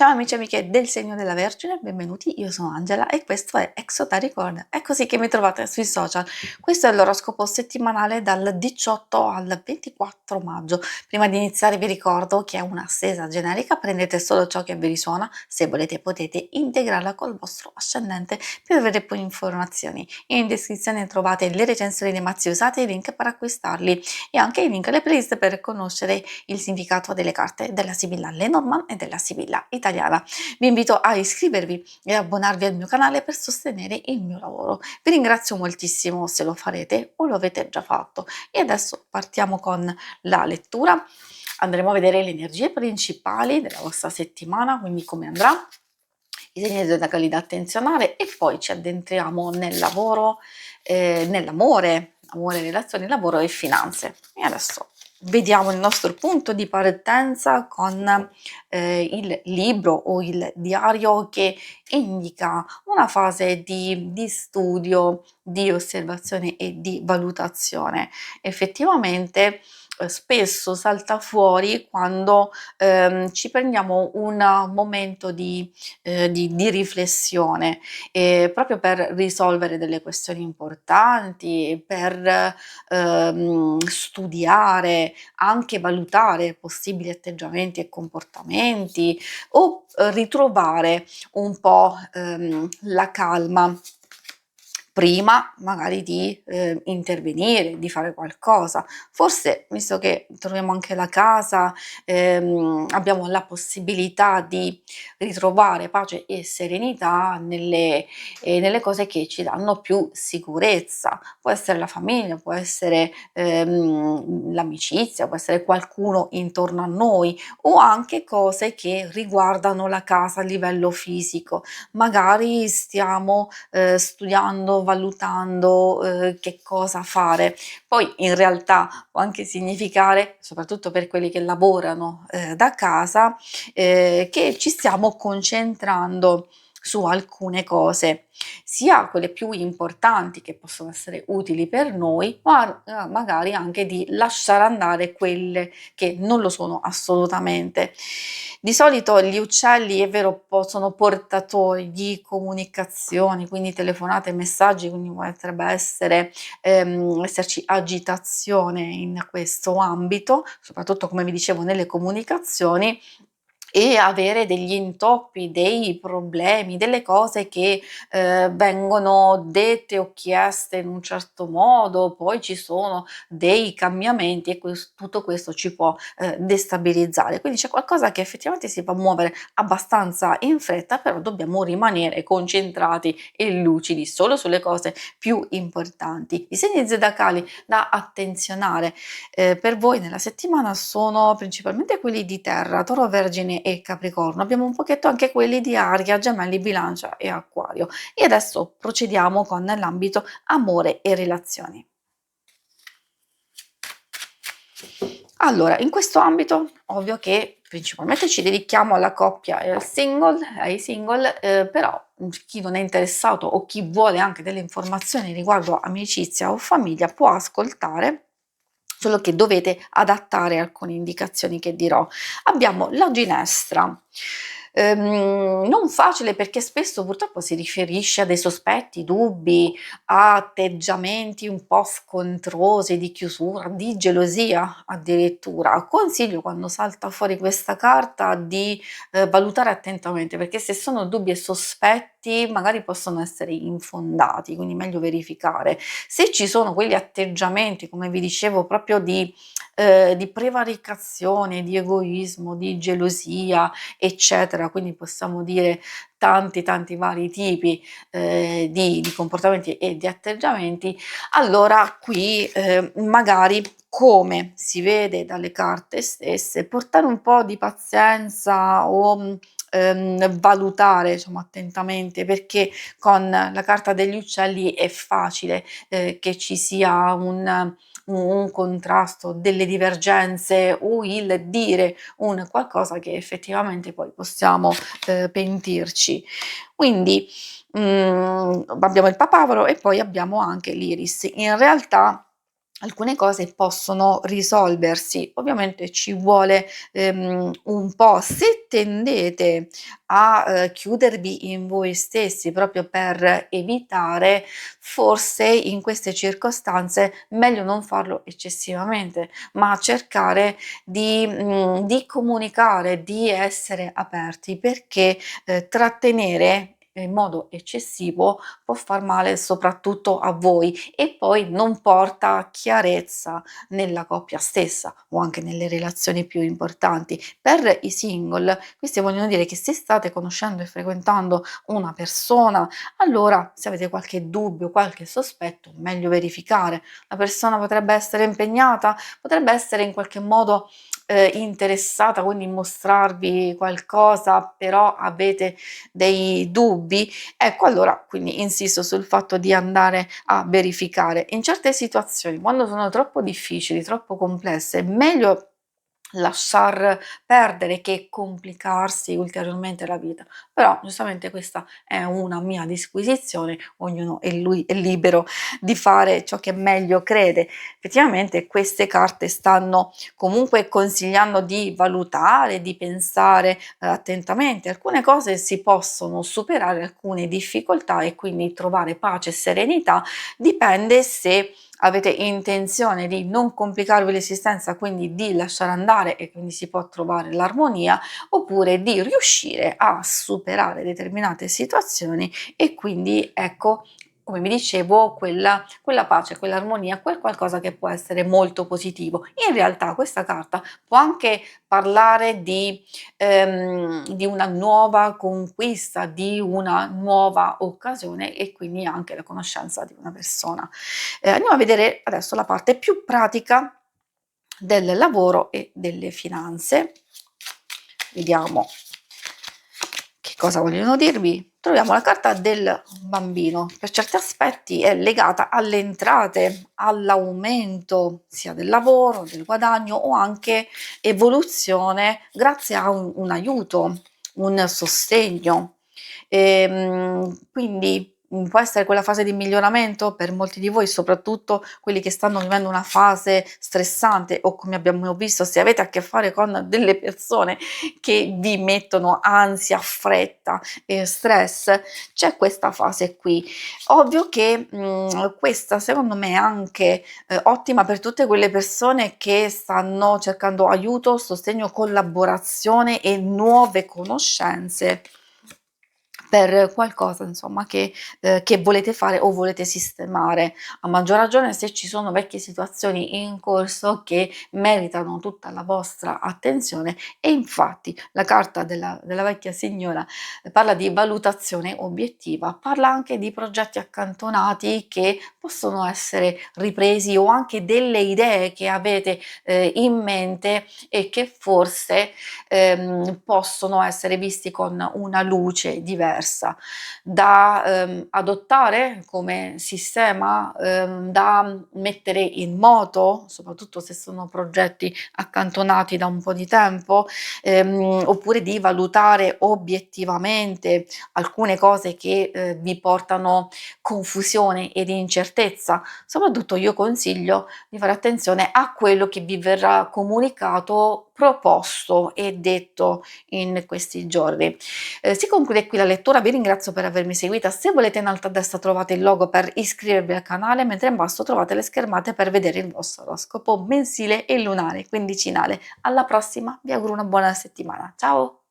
Ciao amici e amiche del segno della Vergine, benvenuti, io sono Angela e questo è Exotaricord. È così che mi trovate sui social. Questo è l'oroscopo settimanale dal 18 al 24 maggio. Prima di iniziare vi ricordo che è una stesa generica, prendete solo ciò che vi risuona, se volete potete integrarla col vostro ascendente per avere poi informazioni. In descrizione trovate le recensioni dei mazzi usati e i link per acquistarli e anche i link alle playlist per conoscere il significato delle carte della Sibilla Lenormand e della Sibilla italiana. Vi invito a iscrivervi e abbonarvi al mio canale per sostenere il mio lavoro. Vi ringrazio moltissimo se lo farete o lo avete già fatto. E adesso partiamo con la lettura. Andremo a vedere le energie principali della vostra settimana, quindi come andrà, i segni zodiacali da attenzionare e poi ci addentriamo nel lavoro, nell'amore, amore, relazioni, lavoro e finanze. E adesso vediamo il nostro punto di partenza con il libro o il diario che indica una fase di studio, di osservazione e di valutazione. Effettivamente spesso salta fuori quando ci prendiamo un momento di riflessione, proprio per risolvere delle questioni importanti, per studiare, anche valutare possibili atteggiamenti e comportamenti o ritrovare un po' la calma prima magari di intervenire, di fare qualcosa. Forse, visto che troviamo anche la casa, abbiamo la possibilità di ritrovare pace e serenità nelle cose che ci danno più sicurezza. Può essere la famiglia, può essere l'amicizia, può essere qualcuno intorno a noi o anche cose che riguardano la casa a livello fisico. Magari stiamo studiando, valutando che cosa fare. Poi in realtà può anche significare, soprattutto per quelli che lavorano da casa, che ci stiamo concentrando su alcune cose, sia quelle più importanti che possono essere utili per noi, ma magari anche di lasciare andare quelle che non lo sono assolutamente. Di solito gli uccelli, è vero, sono portatori di comunicazioni, quindi telefonate, messaggi, quindi potrebbe esserci agitazione in questo ambito, soprattutto come vi dicevo nelle comunicazioni, e avere degli intoppi, dei problemi, delle cose che vengono dette o chieste in un certo modo, poi ci sono dei cambiamenti e tutto questo ci può destabilizzare. Quindi c'è qualcosa che effettivamente si fa muovere abbastanza in fretta, però dobbiamo rimanere concentrati e lucidi solo sulle cose più importanti. I segni zodiacali da attenzionare per voi nella settimana sono principalmente quelli di Terra, Toro, Vergine e Capricorno. Abbiamo un pochetto anche quelli di Aria, Gemelli, Bilancia e Acquario. E adesso procediamo con l'ambito amore e relazioni. Allora, in questo ambito, ovvio che principalmente ci dedichiamo alla coppia e ai single, però chi non è interessato o chi vuole anche delle informazioni riguardo amicizia o famiglia può ascoltare, solo che dovete adattare alcune indicazioni che dirò. Abbiamo la ginestra. Non facile perché spesso purtroppo si riferisce a dei sospetti, dubbi, a atteggiamenti un po' scontrosi, di chiusura, di gelosia addirittura. Consiglio quando salta fuori questa carta di valutare attentamente, perché se sono dubbi e sospetti magari possono essere infondati, quindi meglio verificare. Se ci sono quegli atteggiamenti, come vi dicevo, proprio di prevaricazione, di egoismo, di gelosia, eccetera, quindi possiamo dire tanti vari tipi di comportamenti e di atteggiamenti, allora qui magari, come si vede dalle carte stesse, portare un po' di pazienza o valutare diciamo attentamente, perché con la carta degli uccelli è facile che ci sia un contrasto, delle divergenze o il dire un qualcosa che effettivamente poi possiamo pentirci. Quindi abbiamo il papavero e poi abbiamo anche l'iris. In realtà alcune cose possono risolversi. Ovviamente ci vuole, un po'. Se tendete a, chiudervi in voi stessi proprio per evitare, forse in queste circostanze meglio non farlo eccessivamente, ma cercare di comunicare, di essere aperti, perché, trattenere in modo eccessivo può far male soprattutto a voi e poi non porta chiarezza nella coppia stessa o anche nelle relazioni più importanti. Per i single, questi vogliono dire che se state conoscendo e frequentando una persona, allora se avete qualche dubbio, qualche sospetto, meglio verificare. La persona potrebbe essere impegnata, potrebbe essere in qualche modo interessata, quindi mostrarvi qualcosa, però avete dei dubbi, ecco allora quindi insisto sul fatto di andare a verificare. In certe situazioni, quando sono troppo difficili, troppo complesse, è meglio lasciar perdere che complicarsi ulteriormente la vita. Però giustamente questa è una mia disquisizione, ognuno è libero di fare ciò che meglio crede. Effettivamente queste carte stanno comunque consigliando di valutare, di pensare, attentamente. Alcune cose si possono superare, alcune difficoltà e quindi trovare pace e serenità, dipende se avete intenzione di non complicarvi l'esistenza, quindi di lasciare andare e quindi si può trovare l'armonia, oppure di riuscire a superare determinate situazioni e quindi ecco, come vi dicevo, quella pace, quell'armonia, quel qualcosa che può essere molto positivo. In realtà questa carta può anche parlare di una nuova conquista, di una nuova occasione e quindi anche la conoscenza di una persona. Andiamo a vedere adesso la parte più pratica del lavoro e delle finanze. Vediamo che cosa vogliono dirvi. Troviamo la carta del bambino, per certi aspetti è legata alle entrate, all'aumento sia del lavoro, del guadagno o anche evoluzione grazie a un aiuto, un sostegno. Quindi può essere quella fase di miglioramento per molti di voi, soprattutto quelli che stanno vivendo una fase stressante o come abbiamo visto, se avete a che fare con delle persone che vi mettono ansia, fretta e stress, c'è questa fase qui. Ovvio che questa secondo me è anche ottima per tutte quelle persone che stanno cercando aiuto, sostegno, collaborazione e nuove conoscenze per qualcosa insomma che volete fare o volete sistemare. A maggior ragione se ci sono vecchie situazioni in corso che meritano tutta la vostra attenzione e infatti la carta della vecchia signora parla di valutazione obiettiva, parla anche di progetti accantonati che possono essere ripresi o anche delle idee che avete, in mente e che forse, possono essere visti con una luce diversa, da, adottare come sistema, da mettere in moto, soprattutto se sono progetti accantonati da un po' di tempo, oppure di valutare obiettivamente alcune cose che, vi portano confusione ed incertezza. Soprattutto io consiglio di fare attenzione a quello che vi verrà comunicato, proposto e detto in questi giorni. Si conclude qui la lettura, vi ringrazio per avermi seguita. Se volete in alto a destra trovate il logo per iscrivervi al canale, mentre in basso trovate le schermate per vedere il vostro oroscopo mensile e lunare quindicinale. Alla prossima, vi auguro una buona settimana. Ciao!